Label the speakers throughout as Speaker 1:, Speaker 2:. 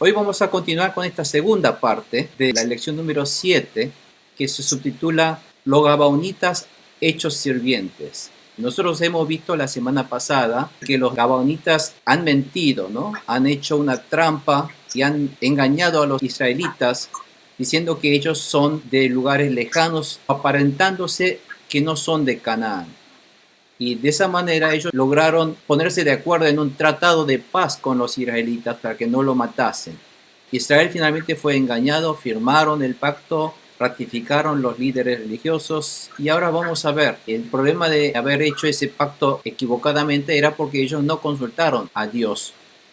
Speaker 1: Hoy vamos a continuar con esta segunda parte de la lección número 7, que se subtitula Los Gabaonitas hechos sirvientes. Nosotros hemos visto la semana pasada que los Gabaonitas han mentido, ¿no? Han hecho una trampa y han engañado a los israelitas diciendo que ellos son de lugares lejanos, aparentándose que no son de Canaán. Y de esa manera ellos lograron ponerse de acuerdo en un tratado de paz con los israelitas para que no lo matasen. Israel finalmente fue engañado, firmaron el pacto, ratificaron los líderes religiosos y ahora vamos a ver, el problema de haber hecho ese pacto equivocadamente era porque ellos no consultaron a Dios.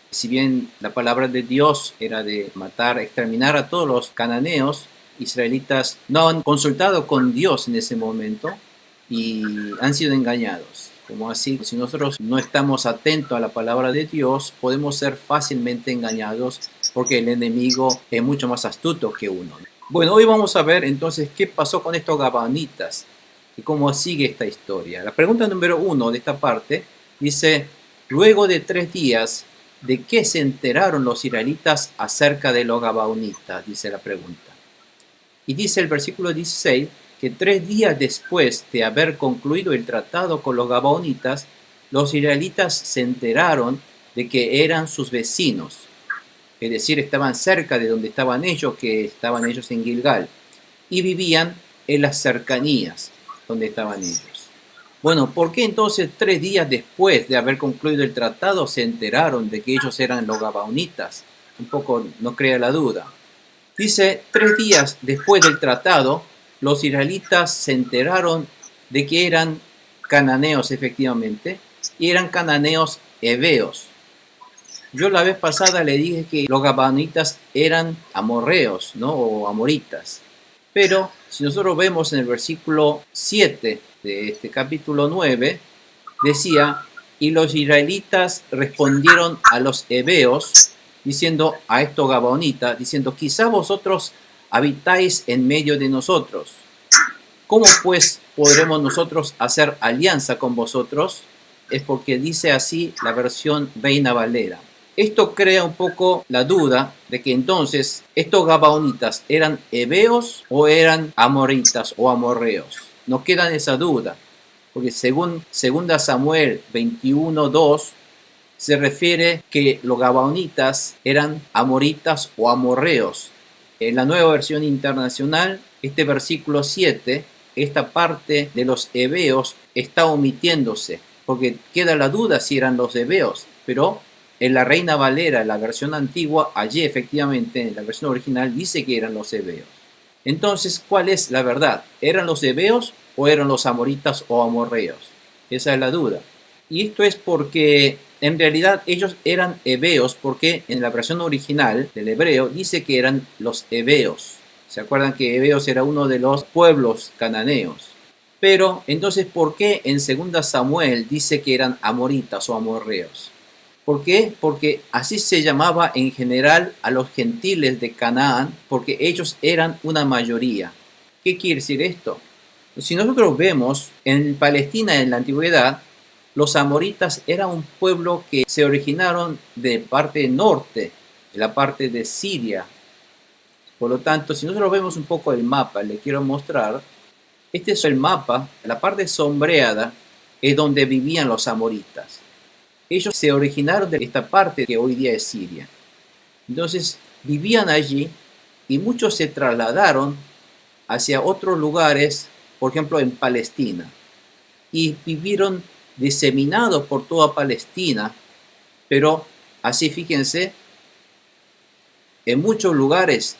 Speaker 1: Si bien la palabra de Dios era de matar, exterminar a todos los cananeos, israelitas no han consultado con Dios en ese momento y han sido engañados. Como así, si nosotros no estamos atentos a la palabra de Dios, podemos ser fácilmente engañados porque el enemigo es mucho más astuto que uno. Bueno, hoy vamos a ver entonces qué pasó con estos gabaonitas y cómo sigue esta historia. La pregunta número 1 de esta parte dice: luego de 3 días, ¿de qué se enteraron los israelitas acerca de los gabaonitas? Dice la pregunta. Y dice el versículo 16 que 3 días después de haber concluido el tratado con los gabaonitas, los israelitas se enteraron de que eran sus vecinos, es decir, estaban cerca de donde estaban ellos, que estaban ellos en Gilgal, y vivían en las cercanías donde estaban ellos. Bueno, ¿por qué entonces 3 días después de haber concluido el tratado se enteraron de que ellos eran los gabaonitas? Un poco no crea la duda. Dice, 3 días después del tratado, los israelitas se enteraron de que eran cananeos efectivamente, y eran cananeos heveos. Yo la vez pasada le dije que los gabaonitas eran amorreos, ¿no? O amoritas. Pero si nosotros vemos en el versículo 7 de este capítulo 9, decía, y los israelitas respondieron a los heveos, diciendo a estos gabaonitas, diciendo, quizá vosotros habitáis en medio de nosotros. ¿Cómo pues podremos nosotros hacer alianza con vosotros? Es porque dice así la versión Reina Valera. Esto crea un poco la duda de que entonces estos gabaonitas eran heveos o eran amoritas o amorreos. Nos queda esa duda, porque según 2 Samuel 21:2 se refiere que los gabaonitas eran amoritas o amorreos. En la Nueva Versión Internacional, este versículo 7, esta parte de los heveos está omitiéndose, porque queda la duda si eran los heveos, pero en la Reina Valera, en la versión antigua, allí efectivamente, en la versión original, dice que eran los heveos. Entonces, ¿cuál es la verdad? ¿Eran los heveos o eran los amoritas o amorreos? Esa es la duda. Y esto es porque en realidad ellos eran heveos, porque en la versión original del hebreo dice que eran los heveos. ¿Se acuerdan que heveos era uno de los pueblos cananeos? Pero entonces, ¿por qué en 2 Samuel dice que eran amoritas o amorreos? ¿Por qué? Porque así se llamaba en general a los gentiles de Canaán, porque ellos eran una mayoría. ¿Qué quiere decir esto? Si nosotros vemos en Palestina en la antigüedad, los amoritas eran un pueblo que se originaron de parte norte, de la parte de Siria. Por lo tanto, si nosotros vemos un poco el mapa, le quiero mostrar, este es el mapa, la parte sombreada es donde vivían los amoritas. Ellos se originaron de esta parte que hoy día es Siria. Entonces, vivían allí y muchos se trasladaron hacia otros lugares, por ejemplo en Palestina, y vivieron diseminados por toda Palestina, pero así fíjense, en muchos lugares,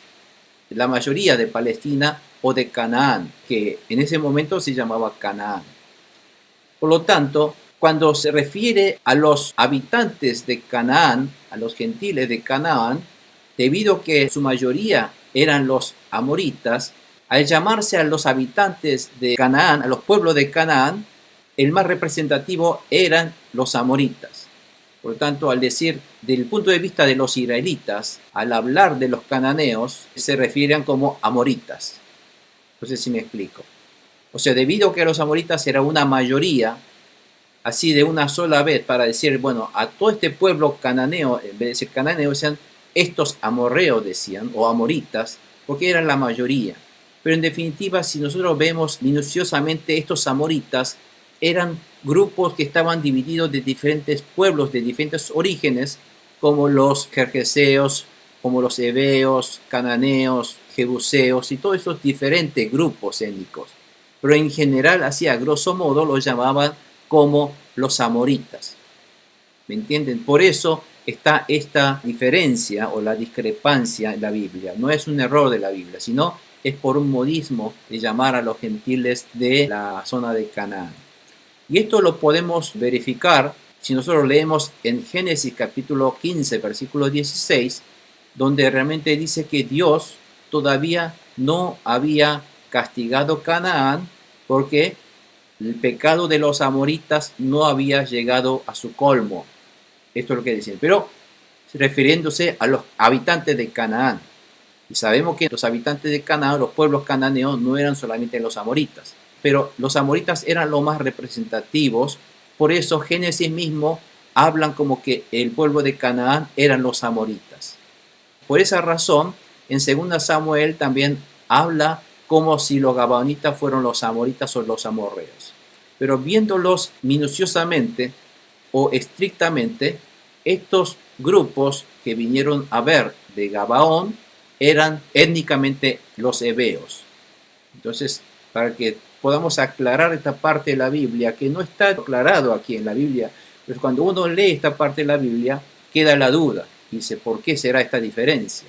Speaker 1: la mayoría de Palestina o de Canaán, que en ese momento se llamaba Canaán. Por lo tanto, cuando se refiere a los habitantes de Canaán, a los gentiles de Canaán, debido a que su mayoría eran los amoritas, al llamarse a los habitantes de Canaán, a los pueblos de Canaán, el más representativo eran los amoritas. Por lo tanto, al decir del punto de vista de los israelitas, al hablar de los cananeos, se refieren como amoritas. No sé si me explico. O sea, debido a que los amoritas eran una mayoría, así de una sola vez, para decir, bueno, a todo este pueblo cananeo, en vez de decir cananeo, decían estos amorreos decían, o amoritas, porque eran la mayoría. Pero en definitiva, si nosotros vemos minuciosamente, estos amoritas eran grupos que estaban divididos de diferentes pueblos, de diferentes orígenes, como los jerjeseos, como los heveos, cananeos, jebuseos y todos esos diferentes grupos étnicos. Pero en general, así a grosso modo, los llamaban como los amoritas. ¿Me entienden? Por eso está esta diferencia o la discrepancia en la Biblia. No es un error de la Biblia, sino es por un modismo de llamar a los gentiles de la zona de Canaán. Y esto lo podemos verificar si nosotros leemos en Génesis capítulo 15, versículo 16, donde realmente dice que Dios todavía no había castigado Canaán porque el pecado de los amoritas no había llegado a su colmo. Esto es lo que dicen, pero refiriéndose a los habitantes de Canaán. Y sabemos que los habitantes de Canaán, los pueblos cananeos, no eran solamente los amoritas, pero los amoritas eran los más representativos. Por eso Génesis mismo hablan como que el pueblo de Canaán eran los amoritas. Por esa razón, en 2 Samuel también habla como si los gabaonitas fueron los amoritas o los amorreos. Pero viéndolos minuciosamente o estrictamente, estos grupos que vinieron a ver de Gabaón eran étnicamente los heveos. Entonces, para que podamos aclarar esta parte de la Biblia, que no está aclarado aquí en la Biblia, pues cuando uno lee esta parte de la Biblia, queda la duda. Dice, ¿por qué será esta diferencia?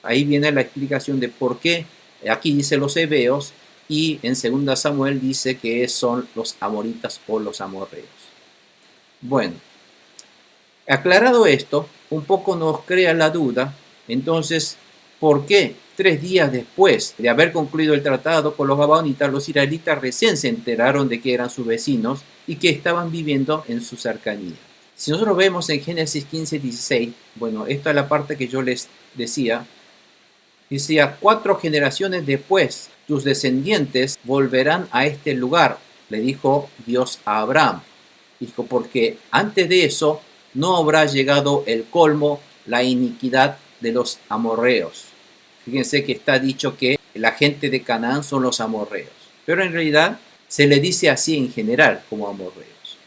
Speaker 1: Ahí viene la explicación de por qué aquí dice los heveos y en 2 Samuel dice que son los amoritas o los amorreos. Bueno, aclarado esto, un poco nos crea la duda, entonces, ¿por qué 3 días después de haber concluido el tratado con los gabaonitas, los israelitas recién se enteraron de que eran sus vecinos y que estaban viviendo en su cercanía? Si nosotros vemos en Génesis 15, 16, bueno, esta es la parte que yo les decía, 4 generaciones después, tus descendientes volverán a este lugar, le dijo Dios a Abraham. Dijo, porque antes de eso no habrá llegado el colmo, la iniquidad de los amorreos. Fíjense que está dicho que la gente de Canaán son los amorreos, pero en realidad se le dice así en general como amorreos.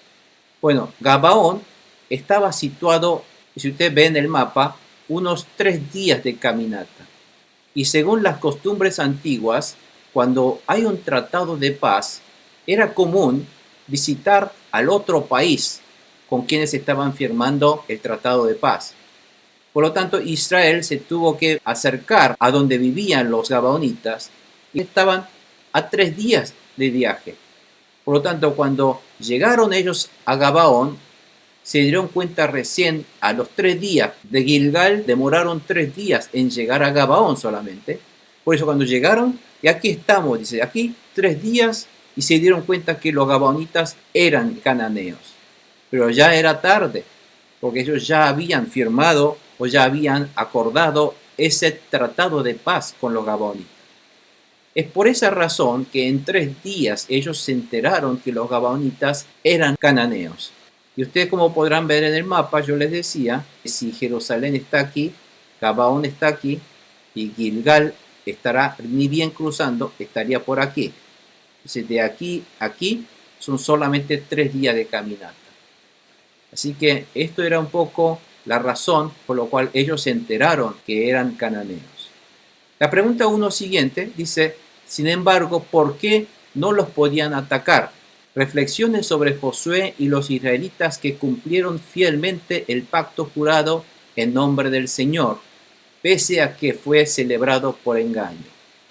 Speaker 1: Bueno, Gabaón estaba situado, si usted ve en el mapa, unos 3 días de caminata. Y según las costumbres antiguas, cuando hay un tratado de paz, era común visitar al otro país con quienes estaban firmando el tratado de paz. Por lo tanto, Israel se tuvo que acercar a donde vivían los gabaonitas y estaban a 3 días de viaje. Por lo tanto, cuando llegaron ellos a Gabaón, se dieron cuenta recién a los 3 días de Gilgal, demoraron 3 días en llegar a Gabaón solamente. Por eso cuando llegaron, y aquí estamos, dice, aquí 3 días, y se dieron cuenta que los gabaonitas eran cananeos. Pero ya era tarde, porque ellos ya habían firmado o ya habían acordado ese tratado de paz con los gabaonitas. Es por esa razón que en 3 días ellos se enteraron que los gabaonitas eran cananeos. Y ustedes, como podrán ver en el mapa, yo les decía, si Jerusalén está aquí, Gabaón está aquí, y Gilgal estará ni bien cruzando, estaría por aquí. Entonces, de aquí a aquí son solamente 3 días de caminata. Así que esto era un poco la razón por la cual ellos se enteraron que eran cananeos. La pregunta 1 siguiente dice, sin embargo, ¿por qué no los podían atacar? Reflexiones sobre Josué y los israelitas que cumplieron fielmente el pacto jurado en nombre del Señor, pese a que fue celebrado por engaño.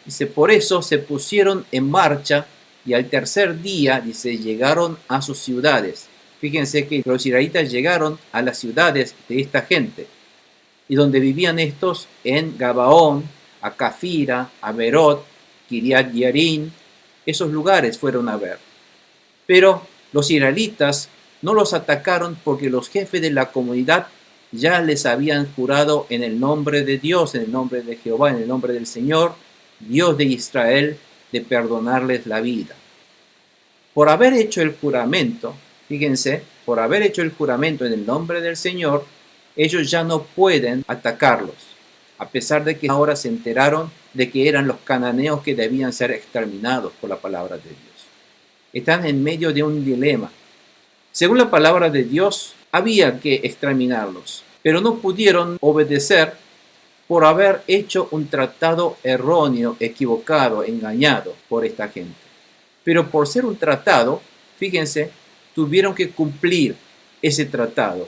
Speaker 1: Dice, por eso se pusieron en marcha y al tercer día, dice, llegaron a sus ciudades. Fíjense que los israelitas llegaron a las ciudades de esta gente. Y donde vivían estos, en Gabaón, a Cafira, a Berot, Kiriat Yearim, esos lugares fueron a ver. Pero los israelitas no los atacaron porque los jefes de la comunidad ya les habían jurado en el nombre de Dios, en el nombre de Jehová, en el nombre del Señor, Dios de Israel, de perdonarles la vida. Por haber hecho el juramento, fíjense, por haber hecho el juramento en el nombre del Señor, ellos ya no pueden atacarlos, a pesar de que ahora se enteraron de que eran los cananeos que debían ser exterminados por la palabra de Dios. Están en medio de un dilema. Según la palabra de Dios, había que exterminarlos, pero no pudieron obedecer por haber hecho un tratado erróneo, equivocado, engañado por esta gente. Pero por ser un tratado, fíjense, tuvieron que cumplir ese tratado,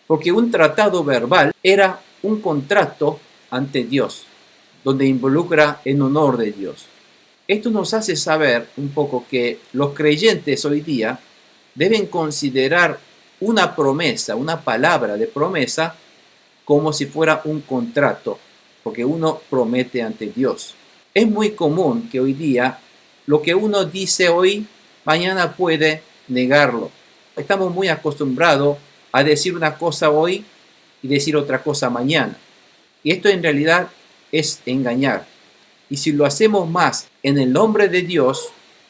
Speaker 1: porque un tratado verbal era un contrato ante Dios, donde involucra en honor de Dios. Esto nos hace saber un poco que los creyentes hoy día deben considerar una promesa, una palabra de promesa, como si fuera un contrato, porque uno promete ante Dios. Es muy común que hoy día lo que uno dice hoy, mañana puede negarlo. Estamos muy acostumbrados a decir una cosa hoy y decir otra cosa mañana. Y esto en realidad es engañar. Y si lo hacemos más en el nombre de Dios,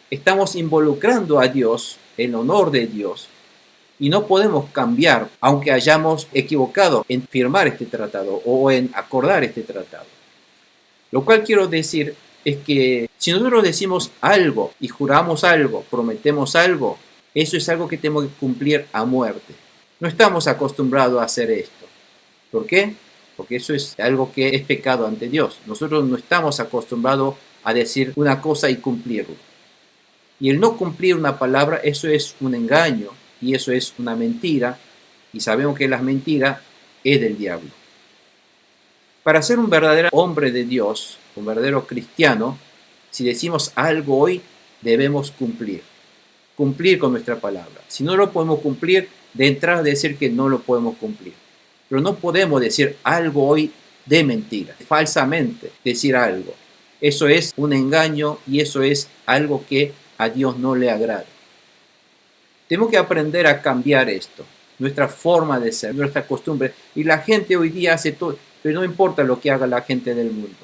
Speaker 1: estamos involucrando a Dios, el honor de Dios, y no podemos cambiar, aunque hayamos equivocado en firmar este tratado o en acordar este tratado. Lo cual quiero decir es que si nosotros decimos algo y juramos algo, prometemos algo, eso es algo que tenemos que cumplir a muerte. No estamos acostumbrados a hacer esto. ¿Por qué? Porque eso es algo que es pecado ante Dios. Nosotros no estamos acostumbrados a decir una cosa y cumplirlo. Y el no cumplir una palabra, eso es un engaño y eso es una mentira. Y sabemos que la mentira es del diablo. Para ser un verdadero hombre de Dios, un verdadero cristiano, si decimos algo hoy, debemos cumplir. Cumplir con nuestra palabra. Si no lo podemos cumplir, de entrada decir que no lo podemos cumplir. Pero no podemos decir algo hoy de mentira, falsamente decir algo. Eso es un engaño y eso es algo que a Dios no le agrada. Tenemos que aprender a cambiar esto, nuestra forma de ser, nuestra costumbre. Y la gente hoy día hace todo, pero no importa lo que haga la gente del mundo.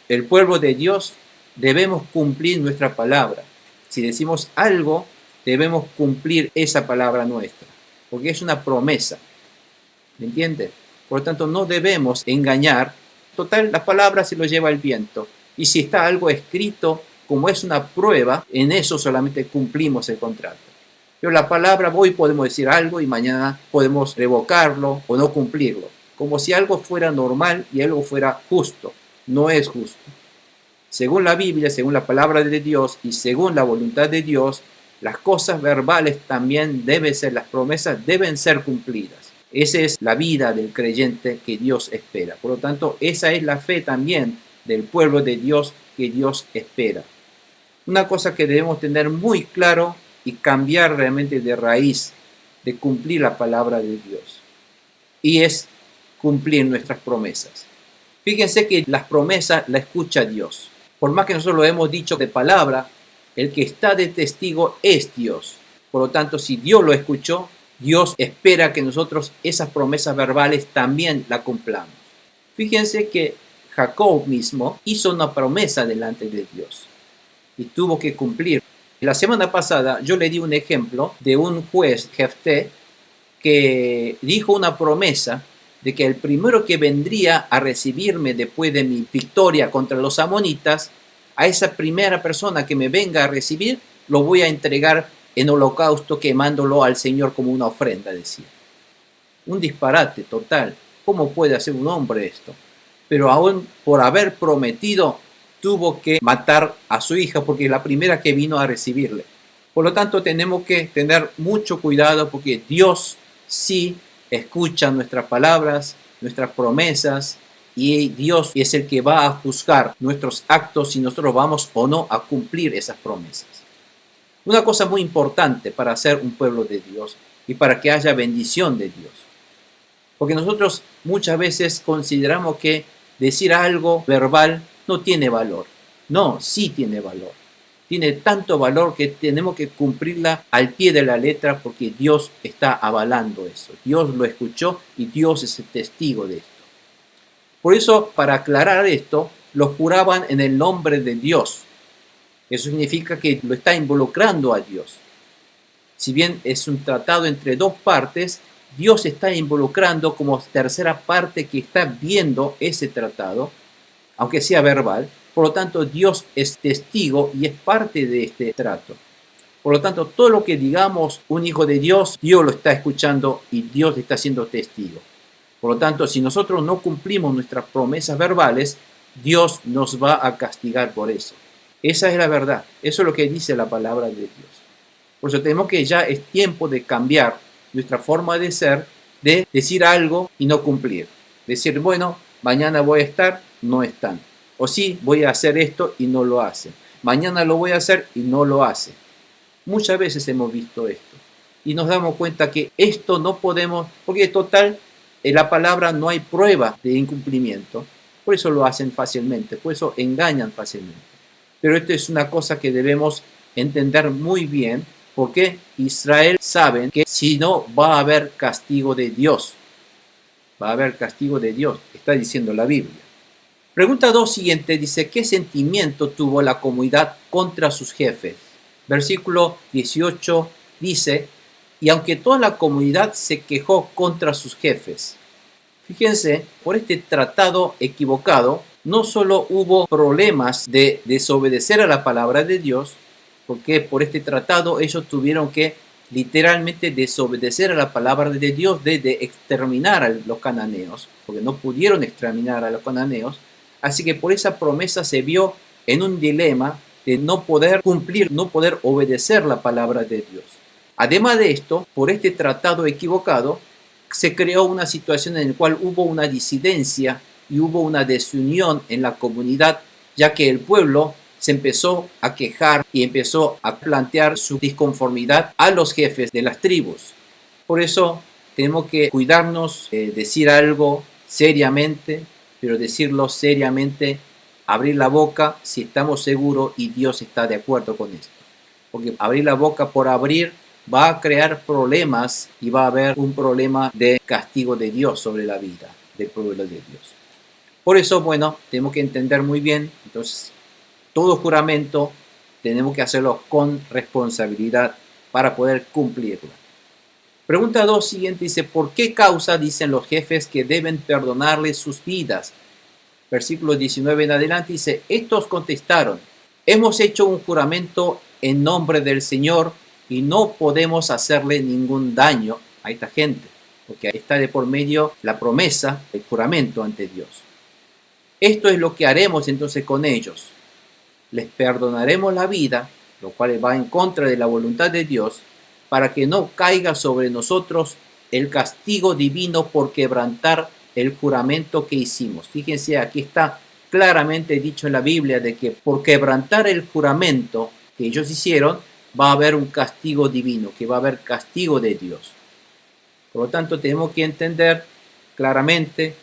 Speaker 1: El pueblo de Dios debemos cumplir nuestra palabra. Si decimos algo, debemos cumplir esa palabra nuestra, porque es una promesa. ¿Me entiende? Por lo tanto, no debemos engañar. Total, la palabra se lo lleva el viento. Y si está algo escrito, como es una prueba, en eso solamente cumplimos el contrato. Pero la palabra, hoy podemos decir algo y mañana podemos revocarlo o no cumplirlo. Como si algo fuera normal y algo fuera justo. No es justo. Según la Biblia, según la palabra de Dios y según la voluntad de Dios, las cosas verbales también deben ser, las promesas deben ser cumplidas. Esa es la vida del creyente que Dios espera. Por lo tanto, esa es la fe también del pueblo de Dios que Dios espera. Una cosa que debemos tener muy claro y cambiar realmente de raíz, de cumplir la palabra de Dios. Y es cumplir nuestras promesas. Fíjense que las promesas las escucha Dios. Por más que nosotros lo hemos dicho de palabra, el que está de testigo es Dios. Por lo tanto, si Dios lo escuchó, Dios espera que nosotros esas promesas verbales también la cumplamos. Fíjense que Jacob mismo hizo una promesa delante de Dios y tuvo que cumplir. La semana pasada yo le di un ejemplo de un juez, Jefté, que dijo una promesa de que el primero que vendría a recibirme después de mi victoria contra los amonitas, a esa primera persona que me venga a recibir, lo voy a entregar en holocausto quemándolo al Señor como una ofrenda, decía. Un disparate total. ¿Cómo puede hacer un hombre esto? Pero aún por haber prometido, tuvo que matar a su hija porque es la primera que vino a recibirle. Por lo tanto, tenemos que tener mucho cuidado porque Dios sí escucha nuestras palabras, nuestras promesas, y Dios es el que va a juzgar nuestros actos si nosotros vamos o no a cumplir esas promesas. Una cosa muy importante para ser un pueblo de Dios y para que haya bendición de Dios. Porque nosotros muchas veces consideramos que decir algo verbal no tiene valor. No, sí tiene valor. Tiene tanto valor que tenemos que cumplirla al pie de la letra porque Dios está avalando eso. Dios lo escuchó y Dios es el testigo de esto. Por eso, para aclarar esto, lo juraban en el nombre de Dios. Eso significa que lo está involucrando a Dios. Si bien es un tratado entre dos partes, Dios está involucrando como tercera parte que está viendo ese tratado, aunque sea verbal. Por lo tanto, Dios es testigo y es parte de este trato. Por lo tanto, todo lo que digamos un hijo de Dios, Dios lo está escuchando y Dios está siendo testigo. Por lo tanto, si nosotros no cumplimos nuestras promesas verbales, Dios nos va a castigar por eso. Esa es la verdad. Eso es lo que dice la palabra de Dios. Por eso tenemos que ya es tiempo de cambiar nuestra forma de ser, de decir algo y no cumplir. Decir, bueno, mañana voy a estar, no están. O sí, voy a hacer esto y no lo hace. Mañana lo voy a hacer y no lo hace. Muchas veces hemos visto esto. Y nos damos cuenta que esto no podemos, porque total, en la palabra no hay prueba de incumplimiento. Por eso lo hacen fácilmente, por eso engañan fácilmente. Pero esto es una cosa que debemos entender muy bien, porque Israel sabe que si no va a haber castigo de Dios. Va a haber castigo de Dios, está diciendo la Biblia. Pregunta 2 siguiente dice, ¿qué sentimiento tuvo la comunidad contra sus jefes? Versículo 18 dice, y aunque toda la comunidad se quejó contra sus jefes. Fíjense, por este tratado equivocado, no solo hubo problemas de desobedecer a la palabra de Dios, porque por este tratado ellos tuvieron que literalmente desobedecer a la palabra de Dios de exterminar a los cananeos, porque no pudieron exterminar a los cananeos, así que por esa promesa se vio en un dilema de no poder cumplir, no poder obedecer la palabra de Dios. Además de esto, por este tratado equivocado, se creó una situación en la cual hubo una disidencia y hubo una desunión en la comunidad, ya que el pueblo se empezó a quejar y empezó a plantear su disconformidad a los jefes de las tribus. Por eso tenemos que cuidarnos, decir algo seriamente, pero decirlo seriamente, abrir la boca si estamos seguros y Dios está de acuerdo con esto. Porque abrir la boca por abrir va a crear problemas y va a haber un problema de castigo de Dios sobre la vida del pueblo de Dios. Por eso, bueno, tenemos que entender muy bien, entonces, todo juramento tenemos que hacerlo con responsabilidad para poder cumplirlo. Pregunta 2 siguiente dice, ¿por qué causa dicen los jefes que deben perdonarles sus vidas? Versículo 19 en adelante dice, estos contestaron, hemos hecho un juramento en nombre del Señor y no podemos hacerle ningún daño a esta gente, porque está de por medio la promesa, el juramento ante Dios. Esto es lo que haremos entonces con ellos. Les perdonaremos la vida, lo cual va en contra de la voluntad de Dios, para que no caiga sobre nosotros el castigo divino por quebrantar el juramento que hicimos. Fíjense, aquí está claramente dicho en la Biblia de que por quebrantar el juramento que ellos hicieron, va a haber un castigo divino, que va a haber castigo de Dios. Por lo tanto, tenemos que entender claramente,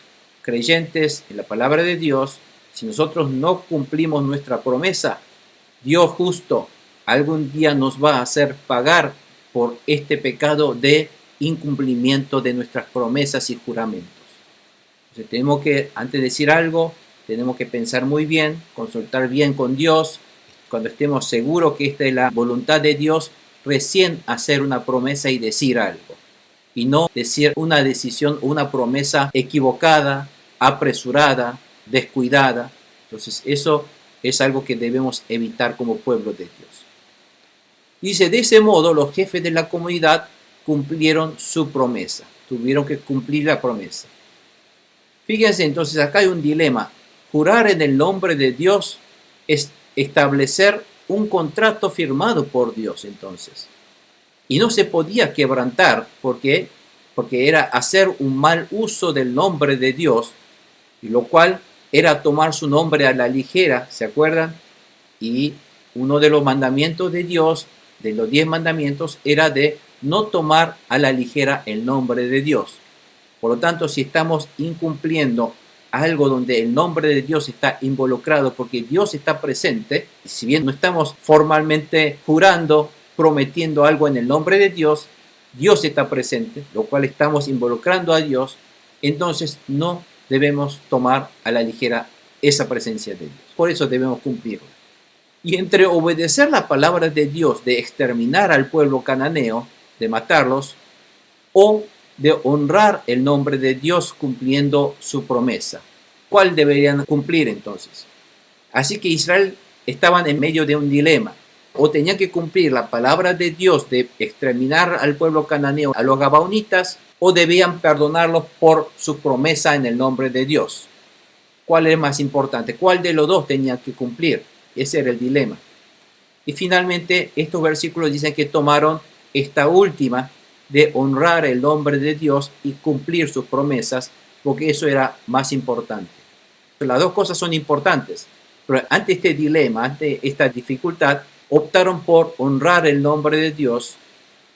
Speaker 1: creyentes en la palabra de Dios, si nosotros no cumplimos nuestra promesa, Dios justo algún día nos va a hacer pagar por este pecado de incumplimiento de nuestras promesas y juramentos. Entonces tenemos que, antes de decir algo, tenemos que pensar muy bien, consultar bien con Dios. Cuando estemos seguros que esta es la voluntad de Dios, recién hacer una promesa y decir algo. Y no decir una decisión o una promesa equivocada, apresurada, descuidada. Entonces eso es algo que debemos evitar como pueblo de Dios. Dice, de ese modo los jefes de la comunidad cumplieron su promesa. Tuvieron que cumplir la promesa. Fíjense, entonces acá hay un dilema. Jurar en el nombre de Dios es establecer un contrato firmado por Dios entonces. Y no se podía quebrantar porque era hacer un mal uso del nombre de Dios, y lo cual era tomar su nombre a la ligera, ¿se acuerdan? Y uno de los mandamientos de Dios, de los 10 mandamientos, era de no tomar a la ligera el nombre de Dios. Por lo tanto, si estamos incumpliendo algo donde el nombre de Dios está involucrado porque Dios está presente, y si bien no estamos formalmente jurando, prometiendo algo en el nombre de Dios, Dios está presente, lo cual estamos involucrando a Dios, entonces no debemos tomar a la ligera esa presencia de Dios. Por eso debemos cumplirlo. Y entre obedecer la palabra de Dios de exterminar al pueblo cananeo, de matarlos, o de honrar el nombre de Dios cumpliendo su promesa. ¿Cuál deberían cumplir entonces? Así que Israel estaban en medio de un dilema. O tenían que cumplir la palabra de Dios de exterminar al pueblo cananeo, a los gabaonitas, o debían perdonarlos por su promesa en el nombre de Dios. ¿Cuál es más importante? ¿Cuál de los dos tenían que cumplir? Ese era el dilema. Y finalmente estos versículos dicen que tomaron esta última de honrar el nombre de Dios y cumplir sus promesas, porque eso era más importante. Las dos cosas son importantes, pero ante este dilema, ante esta dificultad, optaron por honrar el nombre de Dios.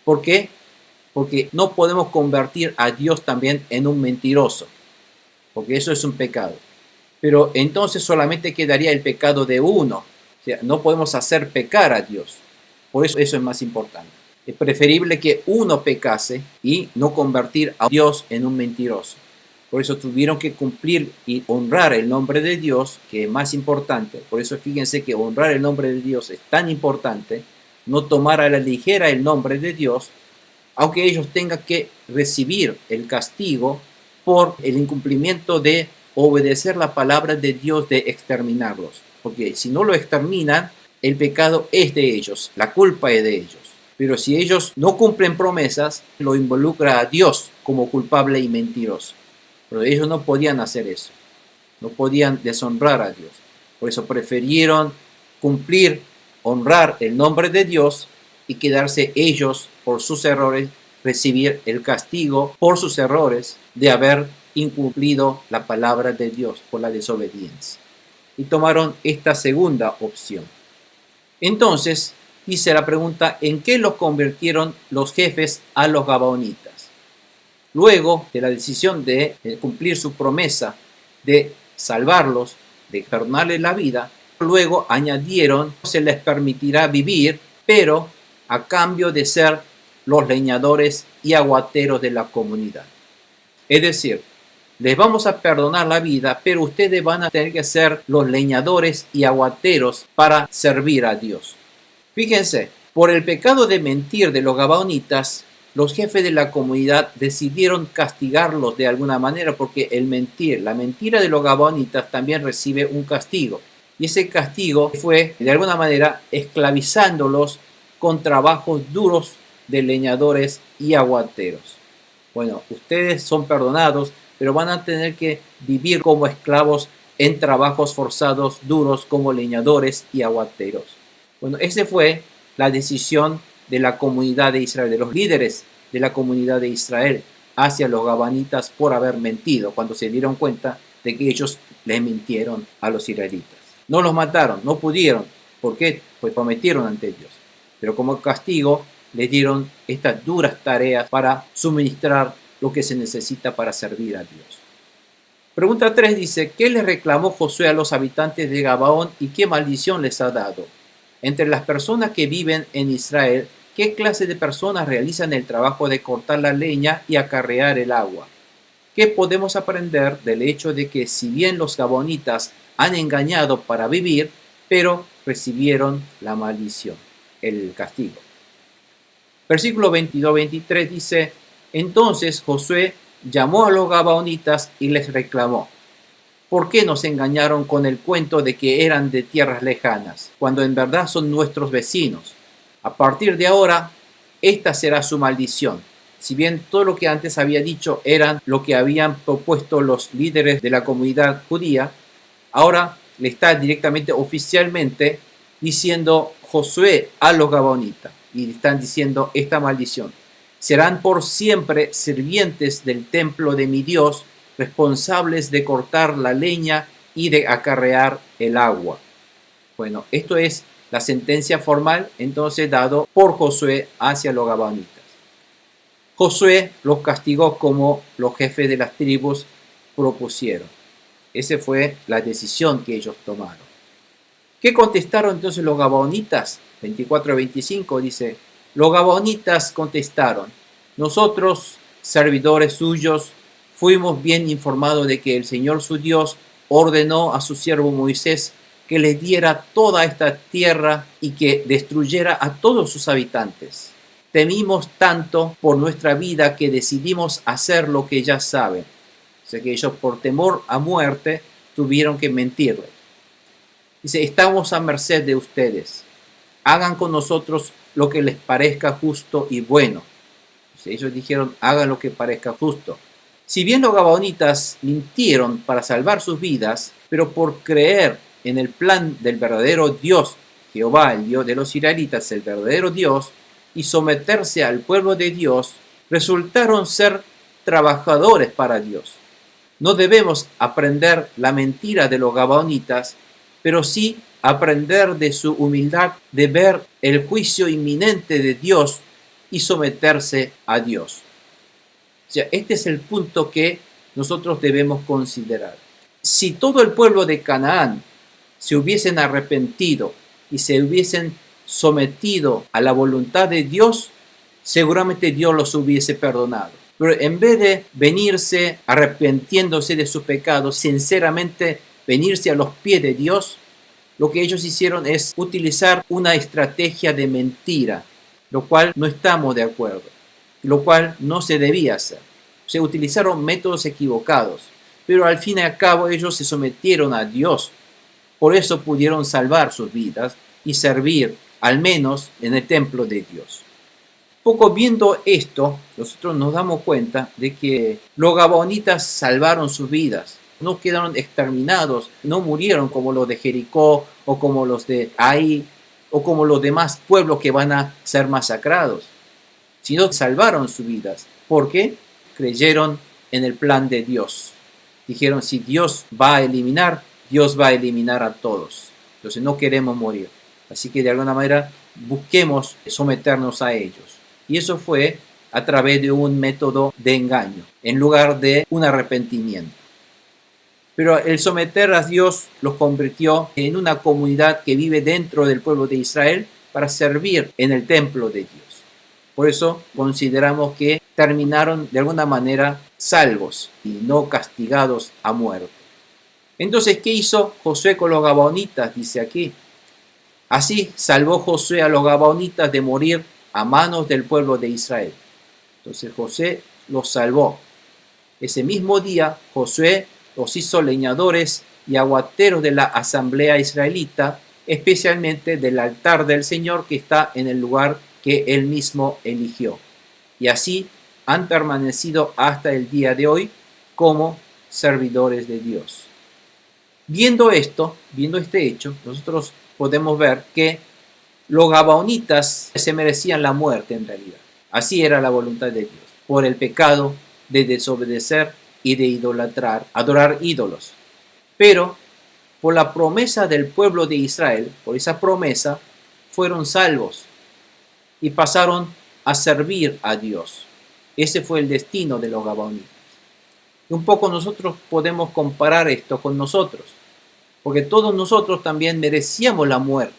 Speaker 1: ¿Por qué? Porque no podemos convertir a Dios también en un mentiroso, porque eso es un pecado. Pero entonces solamente quedaría el pecado de uno. O sea, no podemos hacer pecar a Dios. Por eso es más importante. Es preferible que uno pecase y no convertir a Dios en un mentiroso. Por eso tuvieron que cumplir y honrar el nombre de Dios, que es más importante. Por eso fíjense que honrar el nombre de Dios es tan importante. No tomar a la ligera el nombre de Dios, aunque ellos tengan que recibir el castigo por el incumplimiento de obedecer la palabra de Dios de exterminarlos. Porque si no lo exterminan, el pecado es de ellos, la culpa es de ellos. Pero si ellos no cumplen promesas, lo involucra a Dios como culpable y mentiroso. Pero ellos no podían hacer eso, no podían deshonrar a Dios. Por eso prefirieron cumplir, honrar el nombre de Dios y quedarse ellos por sus errores, recibir el castigo por sus errores de haber incumplido la palabra de Dios por la desobediencia. Y tomaron esta segunda opción. Entonces, dice la pregunta, ¿en qué los convirtieron los jefes a los gabaonitas? Luego de la decisión de cumplir su promesa de salvarlos, de perdonarles la vida, luego añadieron, se les permitirá vivir, pero a cambio de ser los leñadores y aguateros de la comunidad. Es decir, les vamos a perdonar la vida, pero ustedes van a tener que ser los leñadores y aguateros para servir a Dios. Fíjense, por el pecado de mentir de los gabaonitas, los jefes de la comunidad decidieron castigarlos de alguna manera, porque la mentira de los gabaonitas también recibe un castigo. Y ese castigo fue, de alguna manera, esclavizándolos con trabajos duros de leñadores y aguateros. Bueno, ustedes son perdonados, pero van a tener que vivir como esclavos en trabajos forzados duros como leñadores y aguateros. Bueno, esa fue la decisión de la comunidad de Israel, de los líderes de la comunidad de Israel hacia los gabaonitas por haber mentido, cuando se dieron cuenta de que ellos les mintieron a los israelitas. No los mataron, no pudieron. ¿Por qué? Pues prometieron ante Dios. Pero como castigo les dieron estas duras tareas para suministrar lo que se necesita para servir a Dios. Pregunta 3 dice, ¿qué le reclamó Josué a los habitantes de Gabaón y qué maldición les ha dado? Entre las personas que viven en Israel, ¿qué clase de personas realizan el trabajo de cortar la leña y acarrear el agua? ¿Qué podemos aprender del hecho de que si bien los gabaonitas han engañado para vivir, pero recibieron la maldición, el castigo? Versículo 22-23 dice, entonces Josué llamó a los gabaonitas y les reclamó, ¿por qué nos engañaron con el cuento de que eran de tierras lejanas, cuando en verdad son nuestros vecinos? A partir de ahora, esta será su maldición. Si bien todo lo que antes había dicho eran lo que habían propuesto los líderes de la comunidad judía, ahora le está directamente, oficialmente, diciendo Josué a los gabaonitas. Y están diciendo esta maldición. Serán por siempre sirvientes del templo de mi Dios, responsables de cortar la leña y de acarrear el agua. Bueno, esto es la sentencia formal entonces dado por Josué hacia los gabaonitas. Josué los castigó como los jefes de las tribus propusieron. Esa fue la decisión que ellos tomaron. ¿Qué contestaron entonces los gabaonitas? 24-25 dice, los gabaonitas contestaron, nosotros, servidores suyos, fuimos bien informados de que el Señor su Dios ordenó a su siervo Moisés que les diera toda esta tierra y que destruyera a todos sus habitantes. temimos tanto por nuestra vida que decidimos hacer lo que ya saben. O sea que ellos por temor a muerte tuvieron que mentirle. Dice, estamos a merced de ustedes. Hagan con nosotros lo que les parezca justo y bueno. O sea, ellos dijeron, hagan lo que parezca justo. Si bien los gabaonitas mintieron para salvar sus vidas, pero por creer en el plan del verdadero Dios, Jehová, el Dios de los israelitas, el verdadero Dios, y someterse al pueblo de Dios, resultaron ser trabajadores para Dios. No debemos aprender la mentira de los gabaonitas, pero sí aprender de su humildad de ver el juicio inminente de Dios y someterse a Dios. O sea, este es el punto que nosotros debemos considerar. Si todo el pueblo de Canaán se hubiesen arrepentido y se hubiesen sometido a la voluntad de Dios, seguramente Dios los hubiese perdonado. Pero en vez de venirse arrepintiéndose de sus pecados, sinceramente venirse a los pies de Dios, lo que ellos hicieron es utilizar una estrategia de mentira, lo cual no estamos de acuerdo, lo cual no se debía hacer. Se utilizaron métodos equivocados, pero al fin y al cabo ellos se sometieron a Dios. Por eso pudieron salvar sus vidas y servir, al menos, en el templo de Dios. Poco viendo esto, nosotros nos damos cuenta de que los gabaonitas salvaron sus vidas. No quedaron exterminados, no murieron como los de Jericó o como los de Ai o como los demás pueblos que van a ser masacrados, sino salvaron sus vidas. ¿Por qué? Creyeron en el plan de Dios. Dijeron, si Dios va a eliminar, Dios va a eliminar a todos. Entonces no queremos morir. Así que de alguna manera busquemos someternos a ellos. Y eso fue a través de un método de engaño, en lugar de un arrepentimiento. Pero el someter a Dios los convirtió en una comunidad que vive dentro del pueblo de Israel para servir en el templo de Dios. Por eso consideramos que terminaron de alguna manera salvos y no castigados a muerte. Entonces, ¿qué hizo Josué con los gabaonitas? Dice aquí. Así salvó Josué a los gabaonitas de morir a manos del pueblo de Israel. Entonces Josué los salvó. Ese mismo día Josué los hizo leñadores y aguateros de la asamblea israelita, especialmente del altar del Señor que está en el lugar que él mismo eligió. Y así han permanecido hasta el día de hoy como servidores de Dios. Viendo esto, viendo este hecho, nosotros podemos ver que los gabaonitas se merecían la muerte en realidad. Así era la voluntad de Dios, por el pecado de desobedecer y de idolatrar, adorar ídolos. Pero por la promesa del pueblo de Israel, por esa promesa, fueron salvos y pasaron a servir a Dios. Ese fue el destino de los gabaonitas. Y un poco nosotros podemos comparar esto con nosotros, porque todos nosotros también merecíamos la muerte.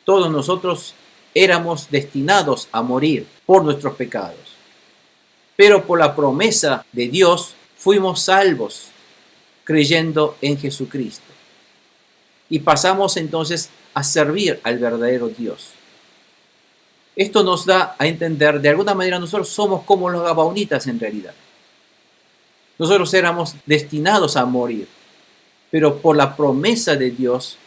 Speaker 1: Todos nosotros éramos destinados a morir por nuestros pecados. Pero por la promesa de Dios fuimos salvos creyendo en Jesucristo. Y pasamos entonces a servir al verdadero Dios. Esto nos da a entender, de alguna manera nosotros somos como los gabaonitas en realidad. Nosotros éramos destinados a morir, pero por la promesa de Dios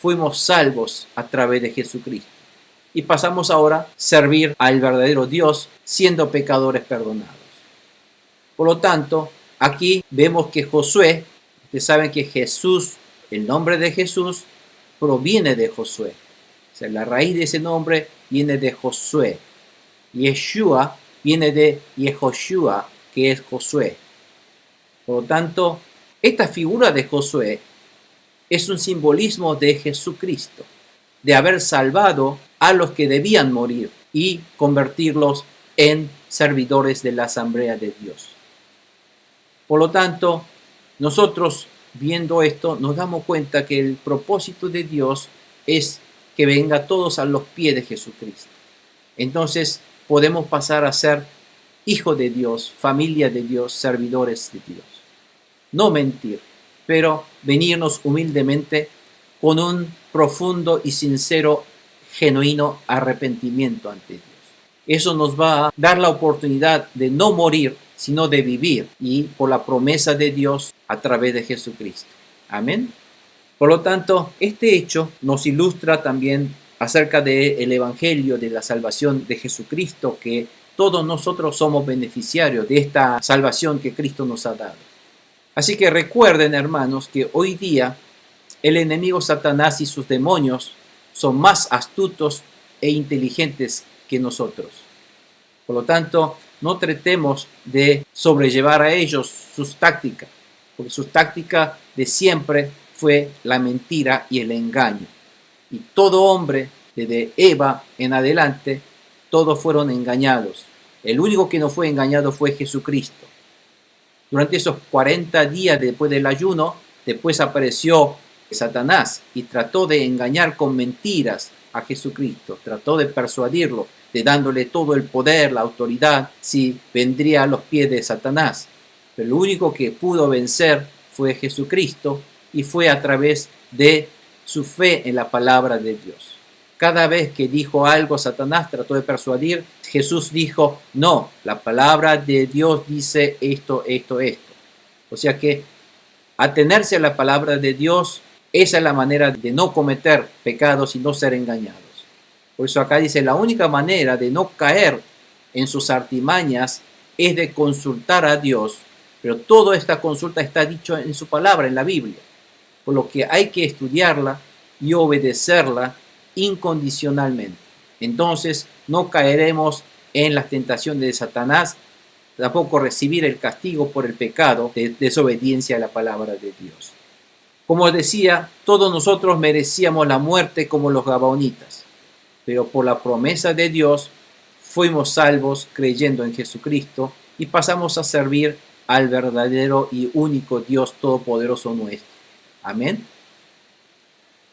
Speaker 1: fuimos salvos a través de Jesucristo. Y pasamos ahora a servir al verdadero Dios siendo pecadores perdonados. Por lo tanto, aquí vemos que Josué, ustedes saben que Jesús, el nombre de Jesús, proviene de Josué. O sea, la raíz de ese nombre viene de Josué. Yeshua viene de Yehoshua, que es Josué. Por lo tanto, esta figura de Josué es un simbolismo de Jesucristo, de haber salvado a los que debían morir y convertirlos en servidores de la asamblea de Dios. Por lo tanto, nosotros viendo esto nos damos cuenta que el propósito de Dios es que venga todos a los pies de Jesucristo. Entonces podemos pasar a ser hijos de Dios, familia de Dios, servidores de Dios. No mentir, pero venirnos humildemente con un profundo y sincero, genuino arrepentimiento ante Dios. Eso nos va a dar la oportunidad de no morir, sino de vivir, y por la promesa de Dios a través de Jesucristo. Amén. Por lo tanto, este hecho nos ilustra también acerca del Evangelio de la salvación de Jesucristo, que todos nosotros somos beneficiarios de esta salvación que Cristo nos ha dado. Así que recuerden, hermanos, que hoy día el enemigo Satanás y sus demonios son más astutos e inteligentes que nosotros. Por lo tanto, no tratemos de sobrellevar a ellos sus tácticas, porque su táctica de siempre fue la mentira y el engaño. Y todo hombre, desde Eva en adelante, todos fueron engañados. El único que no fue engañado fue Jesucristo. Durante esos 40 días después del ayuno, después apareció Satanás y trató de engañar con mentiras a Jesucristo. Trató de persuadirlo, de dándole todo el poder, la autoridad, si vendría a los pies de Satanás. Pero el único que pudo vencer fue Jesucristo, y fue a través de su fe en la palabra de Dios. Cada vez que dijo algo Satanás, trató de persuadir, Jesús dijo, no, la palabra de Dios dice esto, esto, esto. O sea que atenerse a la palabra de Dios, esa es la manera de no cometer pecados y no ser engañados. Por eso acá dice, la única manera de no caer en sus artimañas es de consultar a Dios, pero toda esta consulta está dicho en su palabra, en la Biblia. Por lo que hay que estudiarla y obedecerla incondicionalmente. Entonces no caeremos en las tentaciones de Satanás, tampoco recibir el castigo por el pecado de desobediencia a la palabra de Dios. Como decía, todos nosotros merecíamos la muerte como los gabaonitas, pero por la promesa de Dios fuimos salvos creyendo en Jesucristo y pasamos a servir al verdadero y único Dios todopoderoso nuestro. Amén.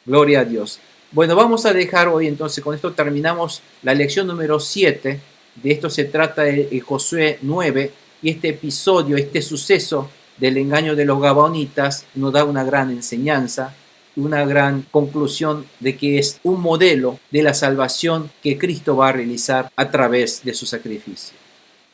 Speaker 1: Gloria a Dios. Bueno, vamos a dejar hoy entonces, con esto terminamos la lección número 7. De esto se trata de Josué 9, y este episodio, este suceso del engaño de los gabaonitas nos da una gran enseñanza, una gran conclusión de que es un modelo de la salvación que Cristo va a realizar a través de su sacrificio.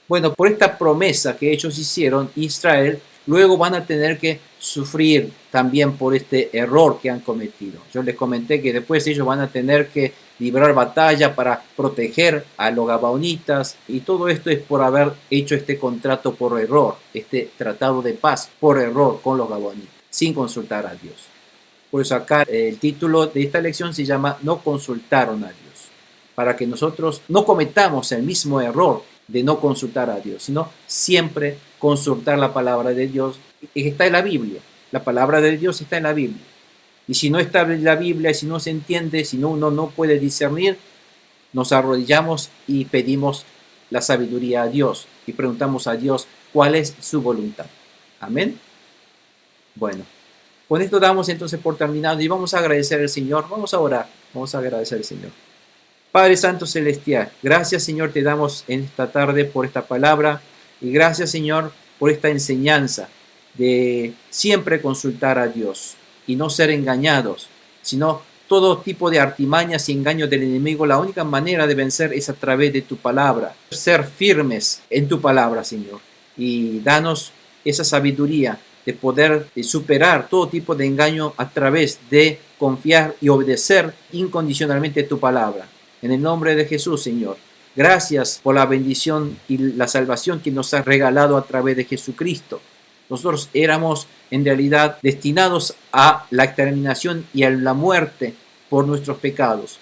Speaker 1: Bueno, por esta promesa que ellos hicieron, Israel luego van a tener que sufrir también por este error que han cometido. Yo les comenté que después ellos van a tener que librar batalla para proteger a los gabaonitas, y todo esto es por haber hecho este contrato por error, este tratado de paz por error con los gabaonitas, sin consultar a Dios. Por eso acá el título de esta lección se llama No consultaron a Dios, para que nosotros no cometamos el mismo error de no consultar a Dios, sino siempre consultar la palabra de Dios, que está en la Biblia. La palabra de Dios está en la Biblia. Y si no está en la Biblia, si no se entiende, si uno no puede discernir, nos arrodillamos y pedimos la sabiduría a Dios y preguntamos a Dios cuál es su voluntad. Amén. Bueno, con esto damos entonces por terminado y vamos a agradecer al Señor. Vamos a orar, vamos a agradecer al Señor. Padre Santo Celestial, gracias Señor te damos en esta tarde por esta palabra, y gracias Señor por esta enseñanza de siempre consultar a Dios y no ser engañados, sino todo tipo de artimañas y engaños del enemigo. La única manera de vencer es a través de tu palabra, ser firmes en tu palabra, Señor, y danos esa sabiduría de poder superar todo tipo de engaño a través de confiar y obedecer incondicionalmente tu palabra. En el nombre de Jesús, Señor, gracias por la bendición y la salvación que nos has regalado a través de Jesucristo. Nosotros éramos en realidad destinados a la exterminación y a la muerte por nuestros pecados.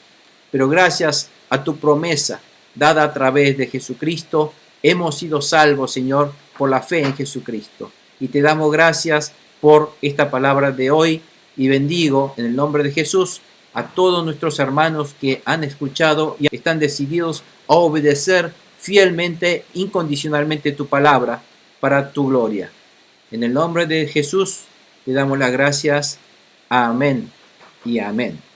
Speaker 1: Pero gracias a tu promesa dada a través de Jesucristo, hemos sido salvos, Señor, por la fe en Jesucristo. Y te damos gracias por esta palabra de hoy, y bendigo en el nombre de Jesús a todos nuestros hermanos que han escuchado y están decididos a obedecer fielmente, incondicionalmente tu palabra para tu gloria. En el nombre de Jesús te damos las gracias. Amén y amén.